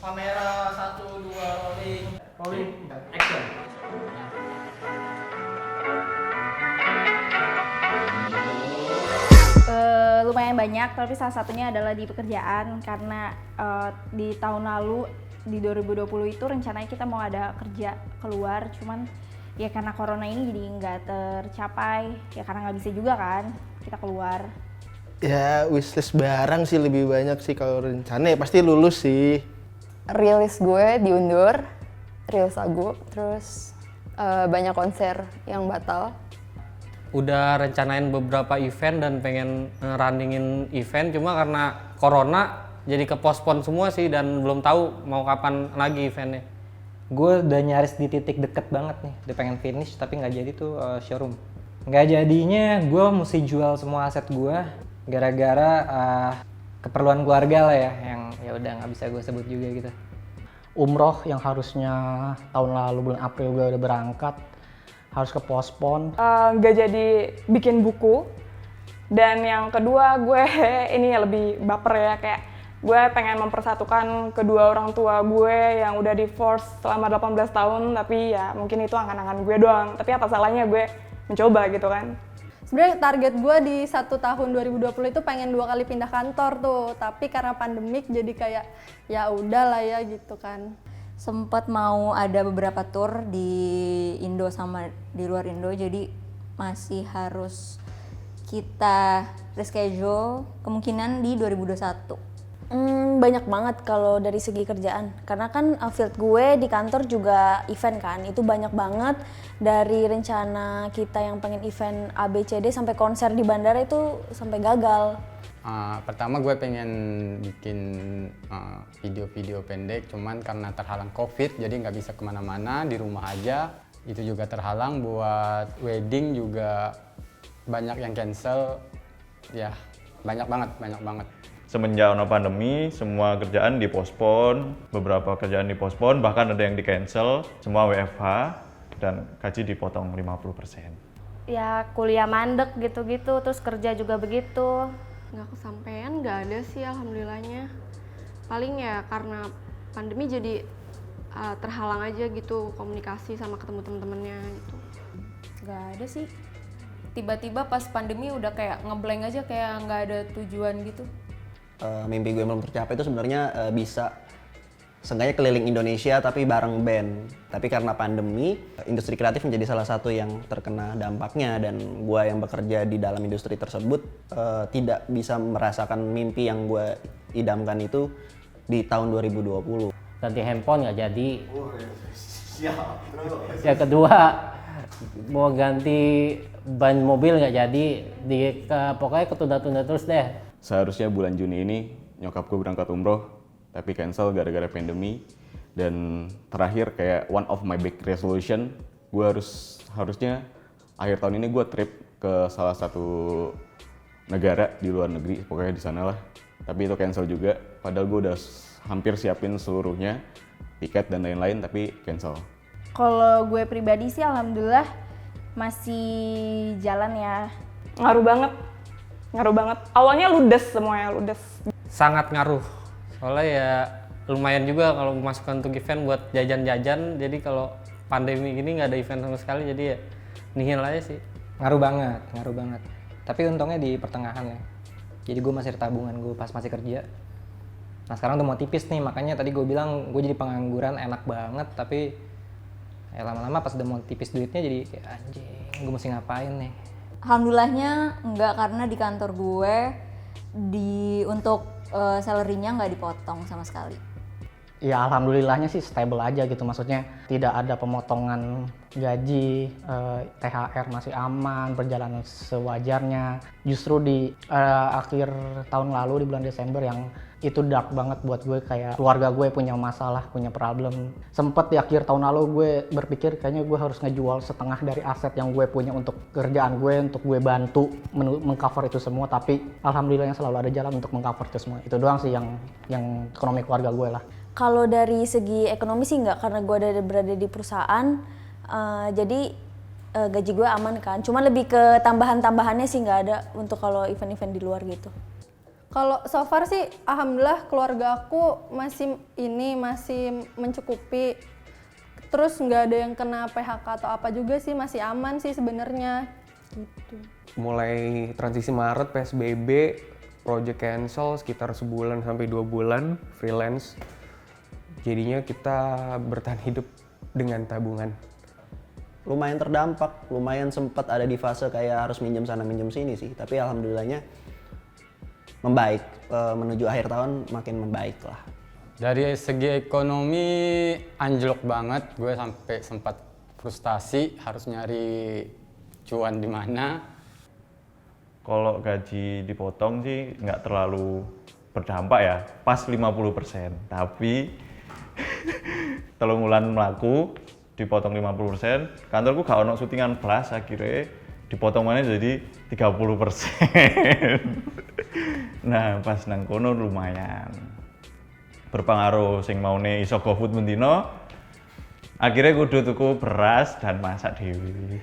Kamera 1, 2, rolling. Rolling, action. Lumayan banyak, tapi salah satunya adalah di pekerjaan karena di tahun lalu di 2020 itu rencananya kita mau ada kerja keluar, cuman ya karena corona ini jadi nggak tercapai, ya karena nggak bisa juga kan kita keluar. Ya wishlist barang sih lebih banyak sih kalau rencana ya pasti lulus sih. Rilis gue diundur, rilis lagu, terus banyak konser yang batal. Udah rencanain beberapa event dan pengen runningin event, cuma karena corona jadi kepospon semua sih dan belum tahu mau kapan lagi eventnya. Gue udah nyaris di titik deket banget nih, udah pengen finish tapi nggak jadi tuh showroom. Nggak jadinya gue mesti jual semua aset gue gara-gara keperluan keluarga lah ya, yang ya udah nggak bisa gue sebut juga gitu. Umroh yang harusnya tahun lalu bulan April gue udah berangkat harus kepospon. Nggak jadi bikin buku. Dan yang kedua gue ini ya lebih baper ya, kayak gue pengen mempersatukan kedua orang tua gue yang udah divorce selama 18 tahun, tapi ya mungkin itu angan-angan gue doang. Tapi apa salahnya gue mencoba gitu kan. Sebenarnya target gue di 1 tahun 2020 itu pengen 2 kali pindah kantor tuh, tapi karena pandemik jadi kayak ya udah lah ya gitu kan. Sempat mau ada beberapa tour di Indo sama di luar Indo, jadi masih harus kita reschedule kemungkinan di 2021. Banyak banget kalau dari segi kerjaan, karena kan field gue di kantor juga event kan, itu banyak banget dari rencana kita yang pengen event ABCD sampai konser di bandara itu sampai gagal. Pertama gue pengen bikin video-video pendek, cuman karena terhalang COVID jadi nggak bisa kemana-mana, di rumah aja. Itu juga terhalang, buat wedding juga banyak yang cancel, ya banyak banget. Semenjak pandemi, semua kerjaan dipospon, beberapa kerjaan dipospon, bahkan ada yang di-cancel, semua WFH, dan gaji dipotong 50%. Ya kuliah mandek gitu-gitu, terus kerja juga begitu. Nggak kesampean, nggak ada sih alhamdulillahnya. Paling ya karena pandemi jadi terhalang aja gitu komunikasi sama ketemu temen-temennya gitu. Nggak ada sih. Tiba-tiba pas pandemi udah kayak ngeblank aja, kayak nggak ada tujuan gitu. Mimpi gue belum tercapai itu sebenarnya bisa seenggaknya keliling Indonesia tapi bareng band. Tapi karena pandemi, industri kreatif menjadi salah satu yang terkena dampaknya, dan gue yang bekerja di dalam industri tersebut tidak bisa merasakan mimpi yang gue idamkan itu di tahun 2020. Ganti handphone nggak jadi. Yang kedua mau ganti ban mobil nggak jadi. Pokoknya ketunda-tunda terus deh. Seharusnya bulan Juni ini nyokap gue berangkat umroh, tapi cancel gara-gara pandemi. Dan terakhir kayak one of my big resolution, gue harusnya akhir tahun ini gue trip ke salah satu negara di luar negeri, pokoknya di sana lah. Tapi itu cancel juga, padahal gue udah hampir siapin seluruhnya, tiket dan lain-lain, tapi cancel. Kalau gue pribadi sih alhamdulillah masih jalan ya. Ngaruh banget. Awalnya ludes semuanya, ludes. Sangat ngaruh, soalnya ya lumayan juga kalau memasukkan untuk event buat jajan-jajan. Jadi kalau pandemi gini nggak ada event sama sekali, jadi ya nihil aja sih. Ngaruh banget. Tapi untungnya di pertengahan ya. Jadi gue masih ada tabungan gue pas masih kerja. Nah sekarang udah mau tipis nih, makanya tadi gue bilang gue jadi pengangguran enak banget. Tapi ya lama-lama pas udah mau tipis duitnya jadi kayak anjing, gue mesti ngapain nih. Alhamdulillahnya enggak, karena di kantor gue untuk salary-nya nggak dipotong sama sekali. Ya alhamdulillahnya sih stable aja gitu, maksudnya tidak ada pemotongan gaji, THR masih aman, berjalan sewajarnya. Justru di akhir tahun lalu di bulan Desember yang itu dark banget buat gue, kayak keluarga gue punya masalah, punya problem. Sempet di akhir tahun lalu gue berpikir kayaknya gue harus ngejual setengah dari aset yang gue punya untuk kerjaan gue, untuk gue bantu mengcover itu semua. Tapi alhamdulillahnya selalu ada jalan untuk mengcover itu semua. Itu doang sih yang ekonomi keluarga gue lah. Kalau dari segi ekonomi sih nggak, karena gue berada di perusahaan, jadi gaji gue aman kan. Cuma lebih ke tambahan-tambahannya sih nggak ada untuk kalau event-event di luar gitu. Kalau so far sih alhamdulillah keluarga aku masih mencukupi. Terus nggak ada yang kena PHK atau apa juga sih, masih aman sih sebenarnya gitu. Mulai transisi Maret PSBB, project cancel sekitar sebulan sampai 2 bulan freelance. Jadinya kita bertahan hidup dengan tabungan. Lumayan terdampak, lumayan sempat ada di fase kayak harus minjem sana minjem sini sih. Tapi alhamdulillahnya membaik, menuju akhir tahun makin membaik lah. Dari segi ekonomi anjlok banget, gue sampai sempat frustasi harus nyari cuan di mana. Kalau gaji dipotong sih nggak terlalu berdampak ya, pas 50%. Tapi telung wulan mlaku dipotong 50%, kantorku gak ono syutingan blas, akhirnya dipotong mana jadi 30%. Nah, pas nang kono lumayan berpengaruh, sing maune iso GoFood mendino, akhirnya kudu tuku beras dan masak dewi.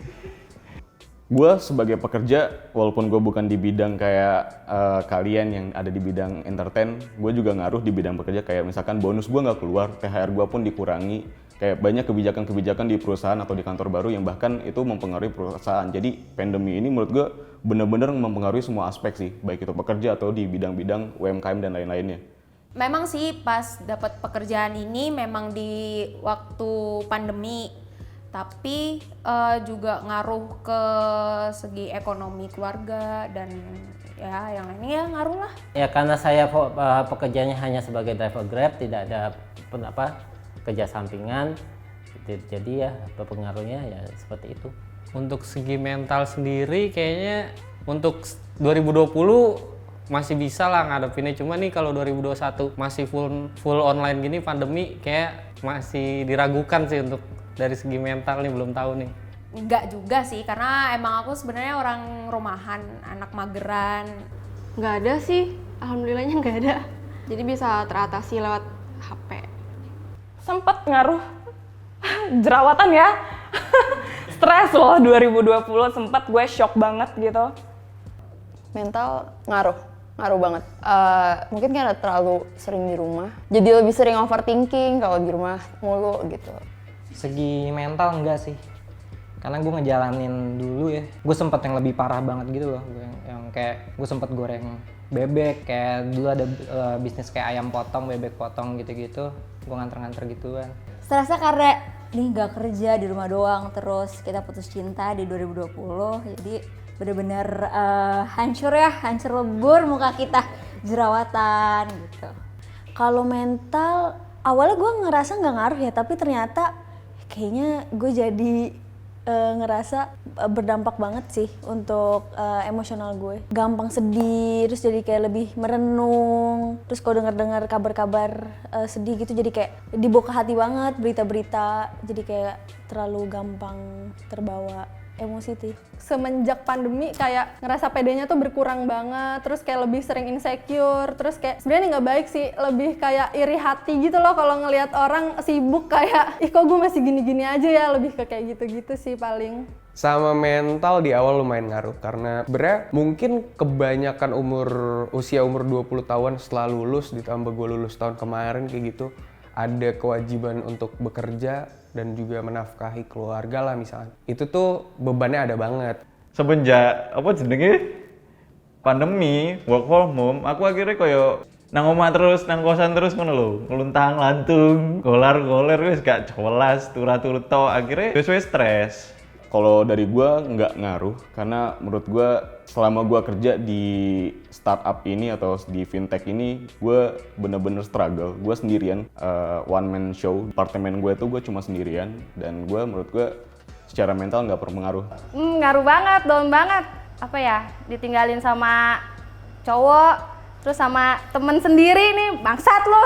Gue sebagai pekerja, walaupun gue bukan di bidang kayak kalian yang ada di bidang entertain, gue juga ngaruh di bidang pekerja. Kayak misalkan bonus gue nggak keluar, THR gue pun dikurangi. Kayak banyak kebijakan-kebijakan di perusahaan atau di kantor baru yang bahkan itu mempengaruhi perusahaan. Jadi pandemi ini menurut gue benar-benar mempengaruhi semua aspek sih, baik itu pekerja atau di bidang-bidang UMKM dan lain-lainnya. Memang sih pas dapat pekerjaan ini memang di waktu pandemi, tapi juga ngaruh ke segi ekonomi keluarga dan ya yang lainnya ya ngaruh lah. Ya karena saya pekerjaannya hanya sebagai driver Grab, tidak ada kerja sampingan, jadi ya pengaruhnya ya seperti itu. Untuk segi mental sendiri kayaknya untuk 2020 masih bisa lah ngadepinnya, cuma nih kalau 2021 masih full online gini pandemi kayak masih diragukan sih untuk dari segi mental nih, belum tahu nih. Enggak juga sih, karena emang aku sebenarnya orang rumahan, anak mageran. Nggak ada sih, alhamdulillahnya nggak ada. Jadi bisa teratasi lewat HP. Sempet ngaruh jerawatan ya. Stres loh 2020, sempet gue shock banget gitu. Mental ngaruh banget. Mungkin karena terlalu sering di rumah, jadi lebih sering overthinking kalau di rumah mulu gitu. Segi mental enggak sih, karena gue ngejalanin dulu ya, gue sempet yang lebih parah banget gitu loh. Yang kayak gue sempet goreng bebek, kayak dulu ada bisnis kayak ayam potong, bebek potong gitu-gitu, gue nganter-nganter gituan. Stresnya karena nih nggak kerja di rumah doang, terus kita putus cinta di 2020, jadi bener-bener hancur lebur muka kita, jerawatan gitu. Kalau mental, awalnya gue ngerasa nggak ngaruh ya, tapi ternyata kayaknya gue jadi ngerasa berdampak banget sih untuk emosional gue. Gampang sedih, terus jadi kayak lebih merenung. Terus kalau dengar kabar-kabar sedih gitu jadi kayak dibawa ke hati banget berita-berita. Jadi kayak terlalu gampang terbawa emosi sih. Semenjak pandemi kayak ngerasa pedenya tuh berkurang banget, terus kayak lebih sering insecure, terus kayak sebenarnya nggak baik sih, lebih kayak iri hati gitu loh kalau ngelihat orang sibuk kayak, ih kok gue masih gini-gini aja ya, lebih ke kayak gitu-gitu sih paling. Sama mental di awal lumayan ngaruh karena sebenarnya mungkin kebanyakan usia umur 20 tahun setelah lulus, ditambah gue lulus tahun kemarin kayak gitu, ada kewajiban untuk bekerja dan juga menafkahi keluarga lah misalnya. Itu tuh bebannya ada banget. Semenjak pandemi, work from home, aku akhirnya koyo nang omah terus, nang kosan terus ngono lho, ngeluntang lantung, golar-goler wis gak jelas, turu-turu tok, akhirnya wis stres. Kalau dari gue nggak ngaruh, karena menurut gue selama gue kerja di startup ini atau di fintech ini, gue bener-bener struggle. Gue sendirian, one man show. Departemen gue tuh gue cuma sendirian, dan menurut gue secara mental nggak berpengaruh. Ngaruh banget, down banget. Apa ya, ditinggalin sama cowok, terus sama temen sendiri nih, bangsat lo.